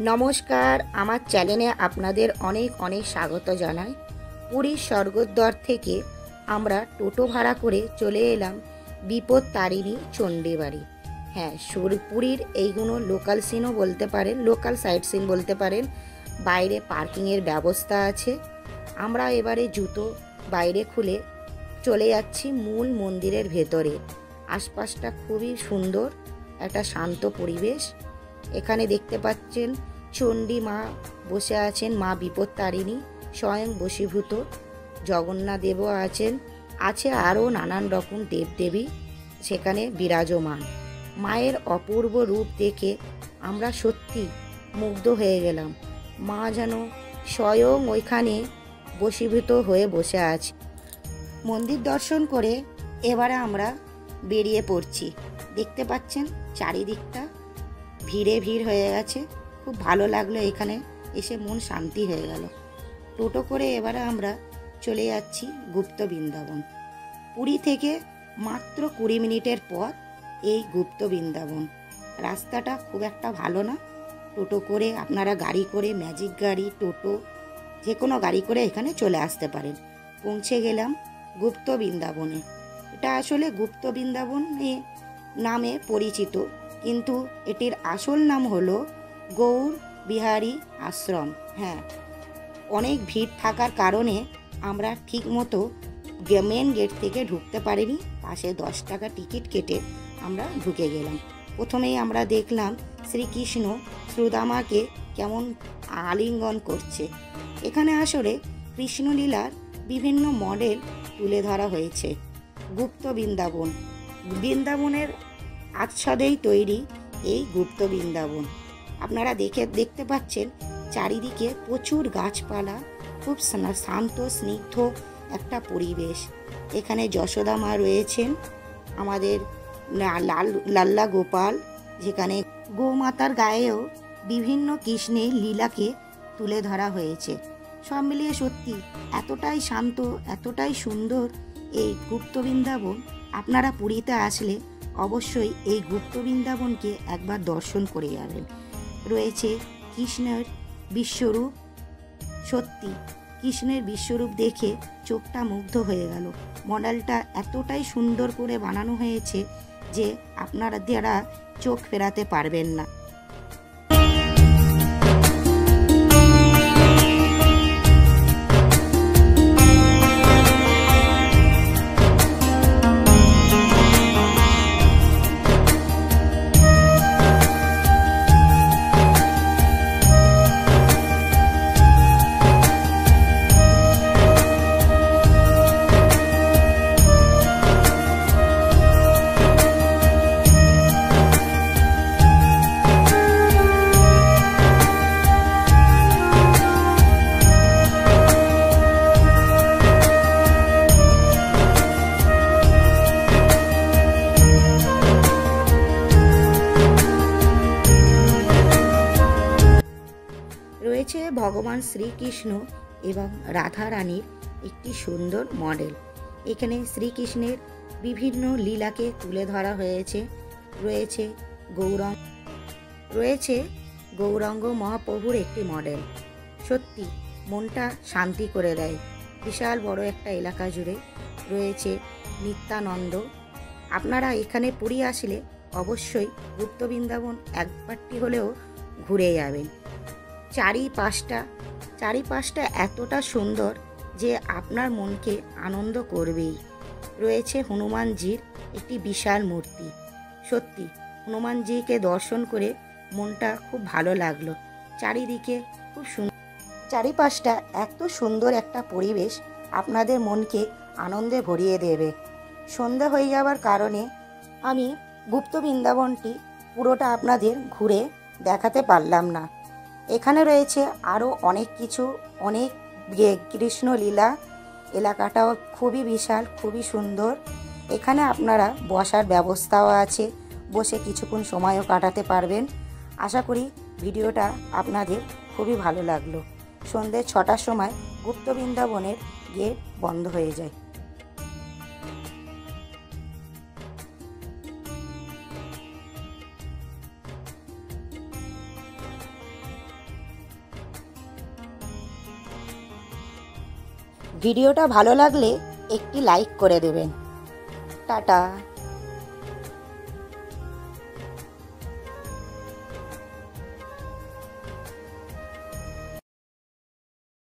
নমস্কার, আমার চ্যানেলে আপনাদের অনেক অনেক স্বাগত জানাই। পুরীর স্বর্গদ্বার থেকে আমরা টোটো ভাড়া করে চলে এলাম বিপত্তারিণী চণ্ডীবাড়ি। হ্যাঁ, পুরীর এইগুলো লোকাল সিনও বলতে পারেন, লোকাল সাইট সিন বলতে পারেন। বাইরে পার্কিংয়ের ব্যবস্থা আছে। আমরা এবারে জুতো বাইরে খুলে চলে যাচ্ছি মূল মন্দিরের ভেতরে। আশপাশটা খুবই সুন্দর, একটা শান্ত পরিবেশ। এখানে দেখতে পাচ্ছেন চণ্ডী মা বসে আছেন, মা বিপত্তারিণী স্বয়ং বশীভূত। জগন্নাথ দেবও আছেন, আছে আরও নানান রকম দেবদেবী সেখানে বিরাজমান। মায়ের অপূর্ব রূপ দেখে আমরা সত্যি মুগ্ধ হয়ে গেলাম। মা যেন স্বয়ং ওইখানে বশীভূত হয়ে বসে আছে। মন্দির দর্শন করে এবারে আমরা বেরিয়ে পড়ছি। দেখতে পাচ্ছেন চারিদিকটা ভিড়ে ভিড় হয়ে গেছে। খুব ভালো লাগলো, এখানে এসে মন শান্তি হয়ে গেল। টোটো করে এবারে আমরা চলে যাচ্ছি গুপ্ত বৃন্দাবন। পুরী থেকে মাত্র 20 মিনিটের পথ এই গুপ্ত বৃন্দাবন। রাস্তাটা খুব একটা ভালো না। টোটো করে আপনারা গাড়ি করে, ম্যাজিক গাড়ি, টোটো, যে কোনো গাড়ি করে এখানে চলে আসতে পারেন। পৌঁছে গেলাম গুপ্ত বৃন্দাবনে। এটা আসলে গুপ্ত বৃন্দাবন নামে পরিচিত, কিন্তু এটির আসল নাম হলো গৌর বিহারী আশ্রম। হ্যাঁ, অনেক ভিড় থাকার কারণে আমরা ঠিক মতো মেন গেট থেকে ঢুকতে পারিনি। পাশে 10 টাকা টিকিট কেটে আমরা ঢুকে গেলাম। প্রথমেই আমরা দেখলাম শ্রীকৃষ্ণ সুদামাকে কেমন আলিঙ্গন করছে। এখানে আসলে কৃষ্ণলীলার বিভিন্ন মডেল তুলে ধরা হয়েছে। গুপ্ত বৃন্দাবন, বৃন্দাবনের আচ্ছাদেই তৈরি এই গুপ্ত বৃন্দাবন। আপনারা দেখতে পাচ্ছেন চারিদিকে প্রচুর গাছপালা, খুব শান্ত স্নিগ্ধ একটা পরিবেশ। এখানে যশোদা মা রয়েছেন, আমাদের লাল্লা গোপাল, যেখানে গোমাতার গায়েও বিভিন্ন কৃষ্ণের লীলাকে তুলে ধরা হয়েছে। সব মিলিয়ে সত্যি এতটাই শান্ত, এতটাই সুন্দর এই গুপ্ত বৃন্দাবন। আপনারা পুরীতে আসলে অবশ্যই এই গুপ্ত বৃন্দাবনকে একবার দর্শন করে যাবেন। রয়েছে কৃষ্ণের বিশ্বরূপ। সত্যি কৃষ্ণের বিশ্বরূপ দেখে চোখটা মুগ্ধ হয়ে গেল। মডেলটা এতটাই সুন্দর করে বানানো হয়েছে যে আপনারা যারা চোখ ফেরাতে পারবেন না। রয়েছে ভগবান শ্রীকৃষ্ণ এবং রাধা রানীর একটি সুন্দর মডেল। এখানে শ্রীকৃষ্ণের বিভিন্ন লীলাকে তুলে ধরা হয়েছে। রয়েছে গৌরাঙ্গ মহাপ্রভুর একটি মডেল। সত্যি মনটা শান্তি করে দেয়। বিশাল বড় একটা এলাকা জুড়ে রয়েছে নিত্যানন্দ। আপনারা এখানে পুরী আসলে অবশ্যই গুপ্ত বৃন্দাবন একবারটি হলেও ঘুরে যাবেন। চারিপাশটা এতটা সুন্দর যে আপনার মনকে আনন্দ করবেই। রয়েছে হনুমানজির একটি বিশাল মূর্তি। সত্যি হনুমানজিকে দর্শন করে মনটা খুব ভালো লাগলো। চারিদিকে খুব সুন্দর, চারিপাশটা এত সুন্দর একটা পরিবেশ আপনাদের মনকে আনন্দে ভরিয়ে দেবে। সন্ধ্যা হয়ে যাওয়ার কারণে আমি গুপ্ত বৃন্দাবনটি পুরোটা আপনাদের ঘুরে দেখাতে পারলাম না। এখানে রয়েছে আরও অনেক কিছু, অনেক কৃষ্ণলীলা। এলাকাটাও খুবই বিশাল, খুবই সুন্দর। এখানে আপনারা বসার ব্যবস্থাও আছে, বসে কিছুক্ষণ সময়ও কাটাতে পারবেন। আশা করি ভিডিওটা আপনাদের খুবই ভালো লাগলো। সন্ধ্যে 6টার সময় গুপ্ত বৃন্দাবনের গেট বন্ধ হয়ে যায়। ভিডিওটা ভালো লাগলে একটি লাইক করে দেবেন। টাটা।